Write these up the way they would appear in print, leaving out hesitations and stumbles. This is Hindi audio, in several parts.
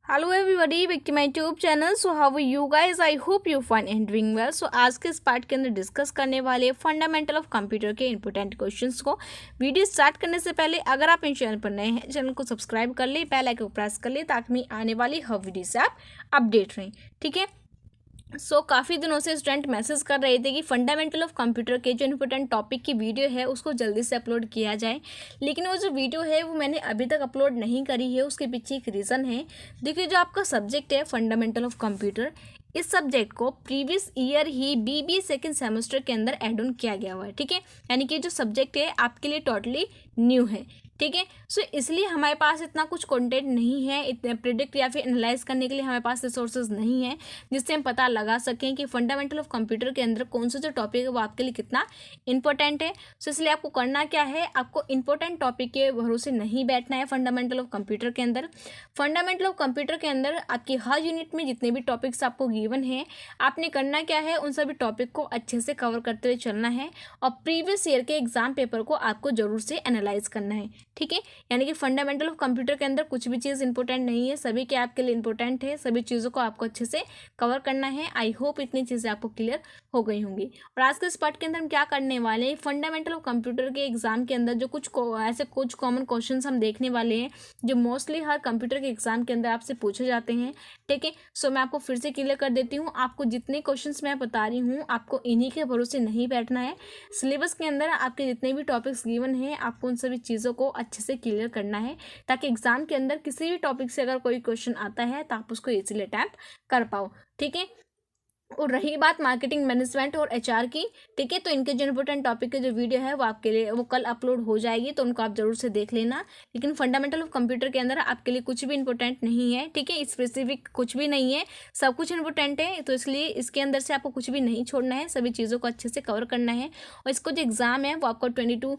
Hello everybody, back to my YouTube channel. So how are you guys? I hope you fine and doing well. So आज के इस पार्ट के अंदर डिस्कस करने वाले फंडामेंटल ऑफ कंप्यूटर के इंपॉर्टेंट क्वेश्चंस को। वीडियो स्टार्ट करने से पहले अगर आप इस चैनल पर नए हैं, चैनल को सब्सक्राइब कर ले, बेल आइकन को प्रेस कर ले ताकि मैं आने वाली हर वीडियो से आप अपडेट रहें। ठीक है। काफ़ी दिनों से स्टूडेंट मैसेज कर रहे थे कि फंडामेंटल ऑफ कंप्यूटर के जो इंपॉर्टेंट टॉपिक की वीडियो है उसको जल्दी से अपलोड किया जाए, लेकिन वो जो वीडियो है वो मैंने अभी तक अपलोड नहीं करी है। उसके पीछे एक रीज़न है। देखिए, जो आपका सब्जेक्ट है फंडामेंटल ऑफ कंप्यूटर, इस सब्जेक्ट को प्रीवियस ईयर ही बीबीए सेकेंड सेमेस्टर के अंदर एड ऑन किया गया हुआ है। ठीक है, यानी कि जो सब्जेक्ट है आपके लिए टोटली न्यू है। ठीक है। इसलिए हमारे पास इतना कुछ कंटेंट नहीं है, इतने प्रिडिक्ट या फिर एनालाइज करने के लिए हमारे पास रिसोर्सेज नहीं है जिससे हम पता लगा सकें कि फंडामेंटल ऑफ कंप्यूटर के अंदर कौन सा जो टॉपिक है वो आपके लिए कितना इंपॉर्टेंट है। इसलिए आपको करना क्या है, आपको इंपॉर्टेंट टॉपिक के भरोसे नहीं बैठना है। फंडामेंटल ऑफ कंप्यूटर के अंदर आपकी हर यूनिट में जितने भी टॉपिक्स आपको गिवन है, आपने करना क्या है, उन सभी टॉपिक को अच्छे से कवर करते हुए चलना है और प्रीवियस ईयर के एग्जाम पेपर को आपको जरूर से एनालाइज करना है। ठीक है, यानी कि फंडामेंटल ऑफ कंप्यूटर के अंदर कुछ भी चीज़ इंपॉर्टेंट नहीं है, सभी के आपके लिए इंपॉर्टेंट है। सभी चीज़ों को आपको अच्छे से कवर करना है। आई होप इतनी चीज़ें आपको क्लियर हो गई होंगी। और आज के इस पार्ट के अंदर हम क्या करने वाले हैं, फंडामेंटल ऑफ कंप्यूटर के एग्जाम के अंदर जो ऐसे कुछ कॉमन क्वेश्चन हम देखने वाले हैं जो मोस्टली हर कंप्यूटर के एग्जाम के अंदर आपसे पूछे जाते हैं। ठीक है, मैं आपको फिर से क्लियर कर देती हूँ। आपको जितने क्वेश्चन मैं बता रही हूँ, आपको इन्हीं के भरोसे नहीं बैठना है। सिलेबस के अंदर आपके जितने भी टॉपिक्स गिवन हैं, आपको उन सभी चीज़ों को अच्छे से क्लियर करना है ताकि एग्जाम के अंदर किसी भी टॉपिक से अगर कोई क्वेश्चन आता है तो आप उसको इजीली अटैम्प्ट कर पाओ। ठीक है। और रही बात मार्केटिंग मैनेजमेंट और एचआर की, ठीक है, तो इनके जो इंपॉर्टेंट टॉपिक की जो वीडियो है वो आपके लिए वो कल अपलोड हो जाएगी, तो उनको आप जरूर से देख लेना। लेकिन फंडामेंटल ऑफ कंप्यूटर के अंदर आपके लिए कुछ भी इंपॉर्टेंट नहीं है। ठीक है, स्पेसिफिक कुछ भी नहीं है, सब कुछ इंपॉर्टेंट है। तो इसलिए इसके अंदर से आपको कुछ भी नहीं छोड़ना है, सभी चीज़ों को अच्छे से कवर करना है। और इसको जो एग्ज़ाम है वो आपको 22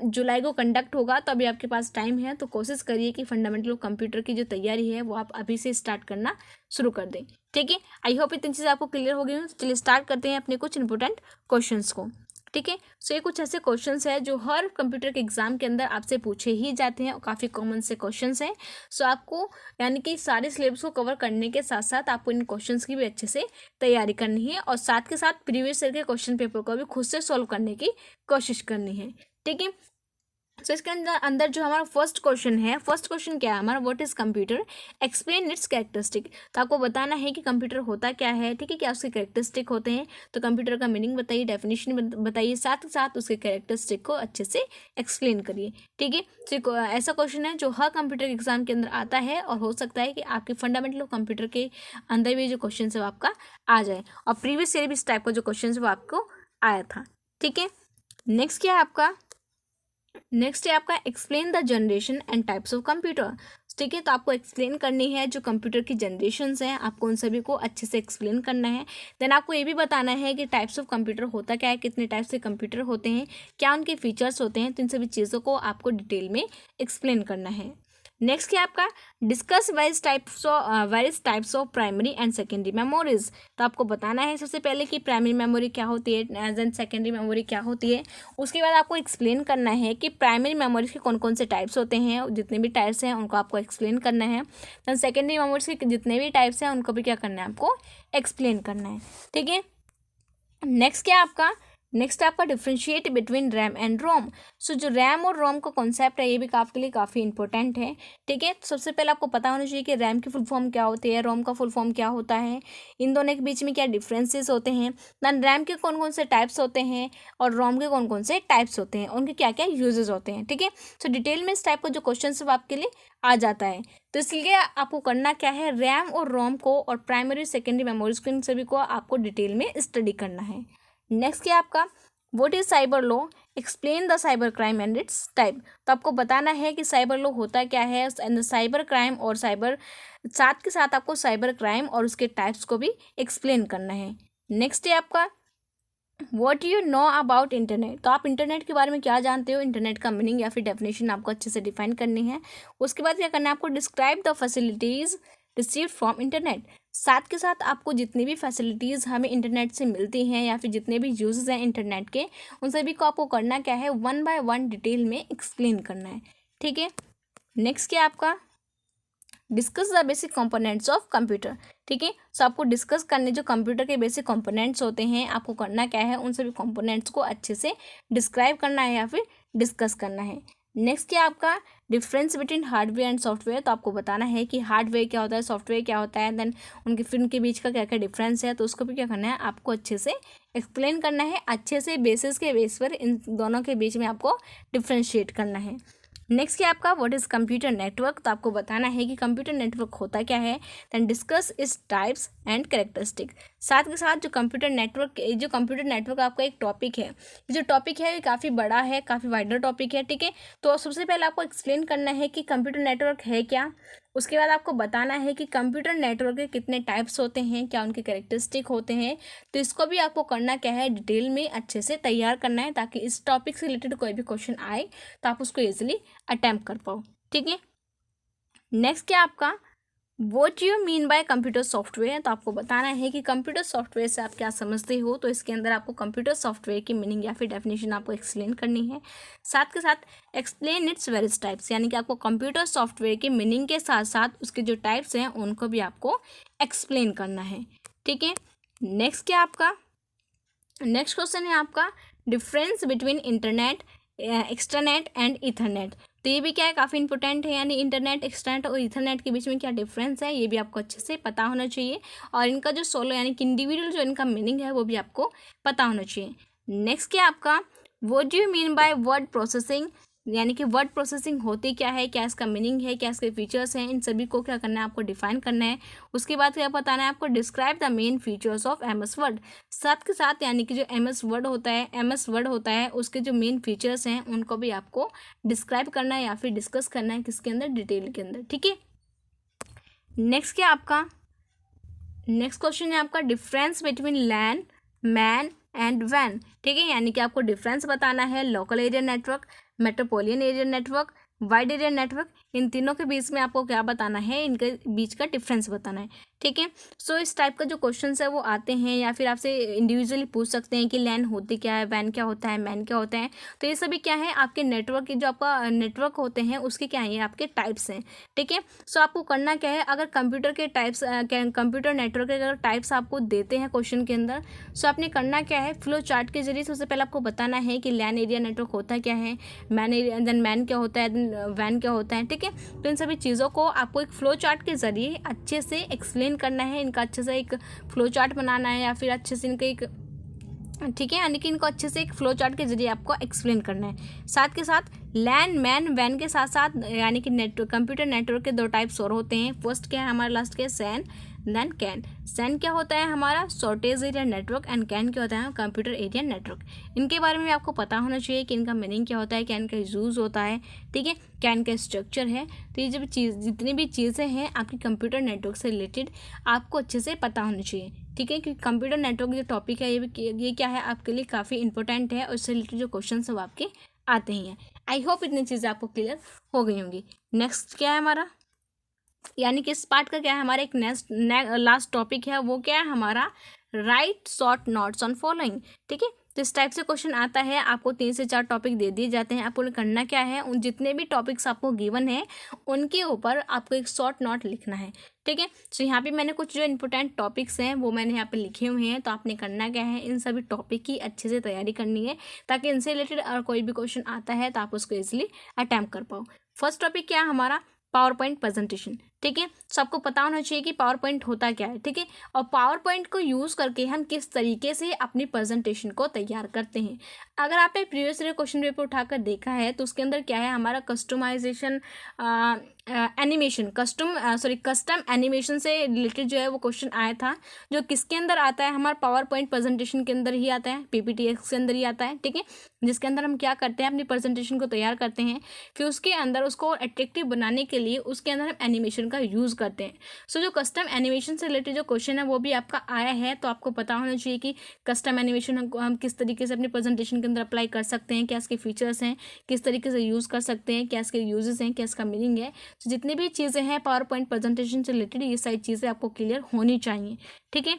जुलाई को कंडक्ट होगा, तो अभी आपके पास टाइम है। तो कोशिश करिए कि फंडामेंटल ऑफ कंप्यूटर की जो तैयारी है वो आप अभी से स्टार्ट करना शुरू कर दें। ठीक है, आई होप इतनी चीज़ें आपको क्लियर हो गई हो। चलिए स्टार्ट करते हैं अपने कुछ इंपॉर्टेंट क्वेश्चंस को। ठीक है, ये कुछ ऐसे क्वेश्चंस हैं जो हर कंप्यूटर के एग्जाम के अंदर आपसे पूछे ही जाते हैं और काफ़ी कॉमन से क्वेश्चंस हैं। आपको यानी कि सारे सिलेबस को कवर करने के साथ साथ आपको इन क्वेश्चंस की भी अच्छे से तैयारी करनी है और साथ के साथ प्रीवियस ईयर के क्वेश्चन पेपर को भी खुद से सॉल्व करने की कोशिश करनी है। ठीक है, इसके अंदर जो हमारा फर्स्ट क्वेश्चन है, फर्स्ट क्वेश्चन क्या है हमारा, what is computer, explain it's characteristic. तो आपको बताना है कि कंप्यूटर होता क्या है। ठीक है, क्या उसके कैरेक्टरिस्टिक होते हैं, तो कंप्यूटर का मीनिंग बताइए, डेफिनेशन बताइए, साथ ही साथ उसके कैरेक्टरिस्टिक को अच्छे से एक्सप्लेन करिए। ठीक है, तो ऐसा क्वेश्चन है जो हर कंप्यूटर एग्जाम के अंदर आता है और हो सकता है कि आपके फंडामेंटल ऑफ कंप्यूटर के अंदर भी जो क्वेश्चन है वो आपका आ जाए और प्रीवियस ईयर भी इस टाइप का जो क्वेश्चन है वो आपको आया था। ठीक है, नेक्स्ट क्या है आपका, नेक्स्ट है आपका explain the generation and types of computer. ठीक है, तो आपको एक्सप्लेन करनी है जो कंप्यूटर की जनरेशन्स हैं, आपको उन सभी को अच्छे से एक्सप्लेन करना है। देन आपको ये भी बताना है कि टाइप्स ऑफ कंप्यूटर होता क्या है, कितने टाइप्स के कंप्यूटर होते हैं, क्या उनके फीचर्स होते हैं, तो इन सभी चीज़ों को आपको डिटेल में एक्सप्लेन करना है। नेक्स्ट क्या आपका, discuss various types of primary and secondary memories. तो आपको बताना है सबसे पहले कि प्राइमरी मेमोरी क्या होती है, देन सेकेंडरी मेमोरी क्या होती है। उसके बाद आपको एक्सप्लेन करना है कि प्राइमरी मेमोरीज के कौन कौन से टाइप्स होते हैं, जितने भी टाइप्स हैं उनको आपको एक्सप्लेन करना है। देन सेकेंडरी मेमोरीज के जितने भी टाइप्स हैं उनको भी क्या करना है, आपको एक्सप्लेन करना है। ठीक है, नेक्स्ट क्या आपका, नेक्स्ट आपका डिफ्रेंशिएट बिटवीन रैम एंड रोम। जो रैम और रोम का कॉन्सेप्ट है ये भी आपके लिए काफ़ी इंपॉर्टेंट है। ठीक है, तो सबसे पहले आपको पता होना चाहिए कि रैम की फुल फॉर्म क्या होती है, रोम का फुल फॉर्म क्या होता है, इन दोनों के बीच में क्या डिफरेंसेस होते हैं, दैन रैम के कौन कौन से टाइप्स होते हैं और रोम के कौन कौन से टाइप्स होते हैं, उनके क्या क्या यूजेस होते हैं। ठीक है, डिटेल में इस टाइप का जो क्वेश्चन है वो आपके लिए आ जाता है। तो इसलिए आपको करना क्या है, रैम और रोम को और प्राइमरी सेकेंडरी मेमोरीज को, इन सभी को आपको डिटेल में स्टडी करना है। नेक्स्ट क्या आपका, what is cyber law, explain the cyber crime and it's type. तो आपको बताना है कि साइबर लॉ होता क्या है एंड साइबर क्राइम, और साथ के साथ आपको साइबर क्राइम और उसके टाइप्स को भी एक्सप्लेन करना है। नेक्स्ट है आपका, what you know about internet. तो आप इंटरनेट के बारे में क्या जानते हो, इंटरनेट का मीनिंग या फिर डेफिनेशन आपको अच्छे से डिफाइन करनी है। उसके बाद क्या करना है, आपको describe the facilities received from internet. साथ के साथ आपको जितनी भी फैसिलिटीज़ हमें इंटरनेट से मिलती हैं या फिर जितने भी यूजेस हैं इंटरनेट के, उन सभी को आपको करना क्या है, वन बाय वन डिटेल में एक्सप्लेन करना है। ठीक है, नेक्स्ट क्या आपका, discuss the basic components of computer. ठीक है, सो आपको डिस्कस करने जो कंप्यूटर के बेसिक कंपोनेंट्स होते हैं, आपको करना क्या है, उन सभी कंपोनेंट्स को अच्छे से डिस्क्राइब करना है या फिर डिस्कस करना है। नेक्स्ट क्या आपका difference between hardware and software, तो आपको बताना है कि हार्डवेयर क्या होता है, सॉफ्टवेयर क्या होता है, देन उनके फिर उनके बीच का क्या क्या डिफरेंस है, तो उसको भी क्या करना है, आपको अच्छे से एक्सप्लेन करना है, अच्छे से बेसिस के बेस पर इन दोनों के बीच में आपको डिफ्रेंशिएट करना है। नेक्स्ट क्या आपका व्हाट इज़ कंप्यूटर नेटवर्क, तो आपको बताना है कि कंप्यूटर नेटवर्क होता क्या है, देन डिस्कस इस टाइप्स एंड कैरेक्टरिस्टिक। साथ के साथ जो कंप्यूटर नेटवर्क आपका एक टॉपिक है, ये जो टॉपिक है ये काफ़ी बड़ा है, काफ़ी वाइडर टॉपिक है। ठीक है, तो सबसे पहले आपको एक्सप्लेन करना है कि कंप्यूटर नेटवर्क है क्या, उसके बाद आपको बताना है कि कंप्यूटर नेटवर्क के कितने टाइप्स होते हैं, क्या उनके कैरेक्टरिस्टिक होते हैं। तो इसको भी आपको करना क्या है, डिटेल में अच्छे से तैयार करना है, ताकि इस टॉपिक से रिलेटेड कोई भी क्वेश्चन आए तो आप उसको ईजिली अटैम्प्ट कर पाओ। ठीक है, नेक्स्ट क्या आपका what you mean by computer software, तो आपको बताना है कि कंप्यूटर सॉफ्टवेयर से आप क्या समझते हो। तो इसके अंदर आपको कंप्यूटर सॉफ्टवेयर की मीनिंग या फिर डेफिनेशन आपको एक्सप्लेन करनी है। साथ के साथ एक्सप्लेन इट्स वेरियस टाइप्स, यानी कि आपको कंप्यूटर सॉफ्टवेयर की मीनिंग के साथ साथ उसके जो टाइप्स हैं उनको भी आपको एक्सप्लेन करना है। ठीक है, नेक्स्ट क्या आपका नेक्स्ट क्वेश्चन है आपका difference between internet, extranet and ethernet. तो ये भी क्या है, काफ़ी इंपॉर्टेंट है, यानी इंटरनेट, एक्सट्रानेट और इथरनेट के बीच में क्या डिफरेंस है, ये भी आपको अच्छे से पता होना चाहिए। और इनका जो सोलो यानी कि इंडिविजुअल जो इनका मीनिंग है वो भी आपको पता होना चाहिए। नेक्स्ट क्या आपका what do you mean by word processing, यानी कि वर्ड प्रोसेसिंग होती क्या है, क्या इसका मीनिंग है, क्या इसके फीचर्स हैं, इन सभी को क्या करना है, आपको डिफाइन करना है। उसके बाद क्या बताना है आपको, describe the main features of MS word. साथ के साथ यानी कि जो MS वर्ड होता है उसके जो मेन फीचर्स हैं उनको भी आपको डिस्क्राइब करना है या फिर डिस्कस करना है, किसके अंदर, डिटेल के अंदर। ठीक है, नेक्स्ट क्या आपका नेक्स्ट क्वेश्चन है आपका difference between LAN, MAN and वैन। ठीक है, यानी कि आपको डिफरेंस बताना है local area network, metropolitan area network, wide area network, इन तीनों के बीच में आपको क्या बताना है, इनके बीच का डिफरेंस बताना है। ठीक है, सो इस टाइप का जो क्वेश्चन है वो आते हैं, या फिर आपसे इंडिविजुअली पूछ सकते हैं कि लैन होती क्या है, वैन क्या होता है, मैन क्या होता है। तो ये सभी क्या है, आपके नेटवर्क के जो आपका नेटवर्क होते हैं उसके क्या है, ये आपके टाइप्स हैं। ठीक है, सो आपको करना क्या है, अगर कंप्यूटर नेटवर्क के अगर टाइप्स आपको देते हैं क्वेश्चन के अंदर, सो आपने करना क्या है, फ्लो चार्ट के जरिए सबसे पहले आपको बताना है कि लैन एरिया नेटवर्क होता क्या है, मैन क्या होता है, वैन क्या होता है। ठीक है, तो इन सभी चीज़ों को आपको एक फ्लो चार्ट के जरिए अच्छे से एक्सप्लेन करना है, इनका अच्छे से एक फ्लो चार्ट बनाना है, या फिर अच्छे से इनका एक, ठीक है, यानी कि इनको अच्छे से एक फ्लो चार्ट के जरिए आपको एक्सप्लेन करना है। साथ के साथ लैन, मैन, वैन के साथ साथ यानी कि कंप्यूटर नेटवर्क के दो टाइप्स और होते हैं। फर्स्ट क्या है हमारा, लास्ट के सैन, देन कैन। सैन क्या होता है हमारा, shortage area network, and can क्या होता है, कंप्यूटर एरिया नेटवर्क। इनके बारे में आपको पता होना चाहिए कि इनका मीनिंग क्या होता है, कैन का यूज़ होता है। ठीक है, कैन का स्ट्रक्चर है। तो ये जब जितनी भी चीज़ें हैं आपकी कंप्यूटर नेटवर्क से रिलेटेड आपको अच्छे से पता होनी चाहिए। ठीक है, क्योंकि कंप्यूटर नेटवर्क जो टॉपिक है ये क्या है, आपके लिए काफ़ी इंपॉर्टेंट है, और इससे रिलेटेड जो क्वेश्चन सब आपके आते ही हैं। आई होप इतनी चीज़ें आपको क्लियर हो गई होंगी। नेक्स्ट क्या है हमारा, यानी कि इस पार्ट का क्या है, हमारा एक लास्ट टॉपिक है, वो क्या है हमारा, right short notes on following. ठीक है, तो इस टाइप से क्वेश्चन आता है, आपको 3 से 4 टॉपिक दे दिए जाते हैं, आपको करना क्या है, उन जितने भी टॉपिक्स आपको गिवन है उनके ऊपर आपको एक शॉर्ट नोट लिखना है। ठीक है, तो यहाँ पे मैंने कुछ जो इंपॉर्टेंट टॉपिक्स हैं वो मैंने यहाँ पे लिखे हुए हैं। तो आपने करना क्या है, इन सभी टॉपिक की अच्छे से तैयारी करनी है, ताकि इनसे रिलेटेड और कोई भी क्वेश्चन आता है तो आप उसको ईजिली अटैम्प्ट कर पाओ। फर्स्ट टॉपिक क्या है हमारा, पावर पॉइंट प्रेजेंटेशन। ठीक है, सबको पता होना चाहिए कि पावर पॉइंट होता क्या है। ठीक है, और पावर पॉइंट को यूज़ करके हम किस तरीके से अपनी प्रेजेंटेशन को तैयार करते हैं। अगर आपने प्रीवियस ईयर क्वेश्चन पेपर उठाकर देखा है तो उसके अंदर क्या है हमारा कस्टमाइजेशन एनिमेशन कस्टम एनिमेशन से रिलेटेड जो है वो क्वेश्चन आया था, जो किसके अंदर आता है, हमारा पावर पॉइंट प्रेजेंटेशन के अंदर ही आता है, PPTX के अंदर ही आता है। ठीक है, जिसके अंदर हम क्या करते हैं, अपनी प्रेजेंटेशन को तैयार करते हैं, फिर उसके अंदर उसको अट्रैक्टिव बनाने के लिए उसके अंदर हम एनिमेशन का यूज़ करते हैं। सो जो कस्टम एनिमेशन से रिलेटेड जो क्वेश्चन है वो भी आपका आया है, तो आपको पता होना चाहिए कि कस्टम एनिमेशन हम किस तरीके से अपनी प्रेजेंटेशन के अंदर अप्लाई कर सकते हैं, क्या इसके फीचर्स हैं, किस तरीके से यूज़ कर सकते हैं, क्या इसके यूजेस हैं, क्या इसका मीनिंग है। तो जितनी भी चीज़ें हैं पावर पॉइंट प्रेजेंटेशन से रिलेटेड, ये सारी चीज़ें आपको क्लियर होनी चाहिए। ठीक है,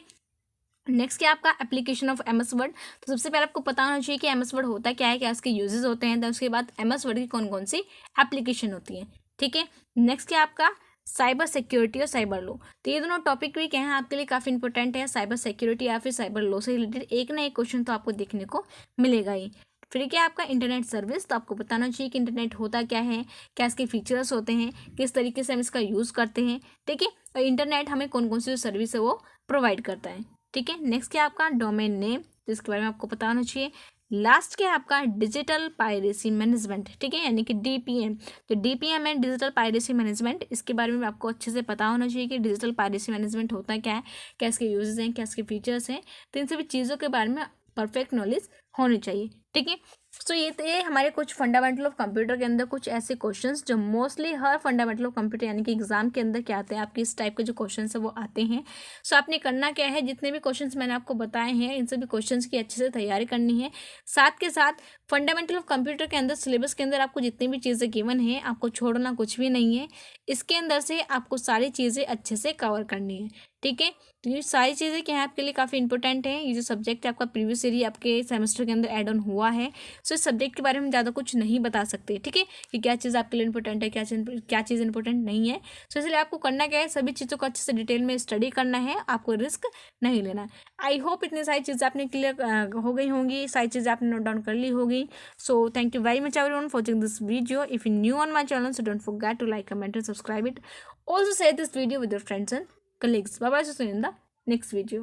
नेक्स्ट क्या आपका एप्लीकेशन ऑफ MS वर्ड। तो सबसे पहले आपको पता होना चाहिए कि MS वर्ड होता क्या है, क्या इसके यूजेस होते हैं, तो उसके बाद MS वर्ड की कौन कौन सी एप्लीकेशन होती है। ठीक है, नेक्स्ट क्या आपका साइबर सिक्योरिटी और साइबर लॉ। तो ये दोनों टॉपिक भी क्या है आपके लिए काफ़ी इंपॉर्टेंट है। साइबर सिक्योरिटी या फिर साइबर लॉ से रिलेटेड एक ना एक क्वेश्चन तो आपको देखने को मिलेगा ही। फिर क्या आपका इंटरनेट सर्विस, तो आपको बताना चाहिए कि इंटरनेट होता क्या है, क्या इसके फीचर्स होते हैं, किस तरीके से हम इसका यूज़ करते हैं, ठीक है, और इंटरनेट हमें कौन कौन सी जो सर्विस है वो प्रोवाइड करता है, ठीक है। नेक्स्ट क्या आपका डोमेन नेम, जिसके बारे में आपको पता होना चाहिए। लास्ट क्या है आपका डिजिटल पायरेसी मैनेजमेंट, ठीक है, यानी कि डीपीएम। तो डीपीएम है डिजिटल पायरेसी मैनेजमेंट, इसके बारे में आपको अच्छे से पता होना चाहिए कि डिजिटल पायरेसी मैनेजमेंट होता क्या है, क्या इसके यूजेस हैं, क्या इसके फीचर्स हैं। तो इन सभी चीज़ों के बारे में परफेक्ट नॉलेज होनी चाहिए, ठीक है। सो ये हमारे कुछ फंडामेंटल ऑफ कंप्यूटर के अंदर कुछ ऐसे क्वेश्चंस जो mostly her fundamental of computer यानी कि एग्जाम के अंदर क्या आते हैं, आपके इस टाइप के जो क्वेश्चंस है वो आते हैं। सो आपने करना क्या है, जितने भी क्वेश्चंस मैंने आपको बताए हैं इन सभी क्वेश्चंस की अच्छे से तैयारी करनी है। साथ के साथ फंडामेंटल ऑफ कंप्यूटर के अंदर सिलेबस के अंदर आपको जितनी भी चीज़ें गिवन है आपको छोड़ना कुछ भी नहीं है। इसके अंदर से आपको सारी चीज़ें अच्छे से कवर करनी है, ठीक है। तो ये सारी चीज़ें क्या है आपके लिए काफ़ी इंपॉर्टेंट है। ये जो सब्जेक्ट है आपका प्रीवियस ईयर आपके सेमेस्टर के अंदर ऐड ऑन हुआ है। सो इस सब्जेक्ट के बारे में ज़्यादा कुछ नहीं बता सकते, ठीक है, कि क्या चीज़ आपके लिए इंपॉर्टेंट है, क्या चीज़ इंपॉर्टेंट नहीं है। सो इसलिए आपको करना क्या है, सभी चीज़ों को अच्छे से डिटेल में स्टडी करना है, आपको रिस्क नहीं लेना। आई होप इतनी सारी चीज़ें आपने क्लियर हो गई होंगी, सारी चीज़ें आपने नोट डाउन कर ली होगी। So thank you very much everyone for watching this video. If you new on my channel so don't forget to like, comment and subscribe it. Also share this video with your friends and colleagues. Bye bye, see you in the next video.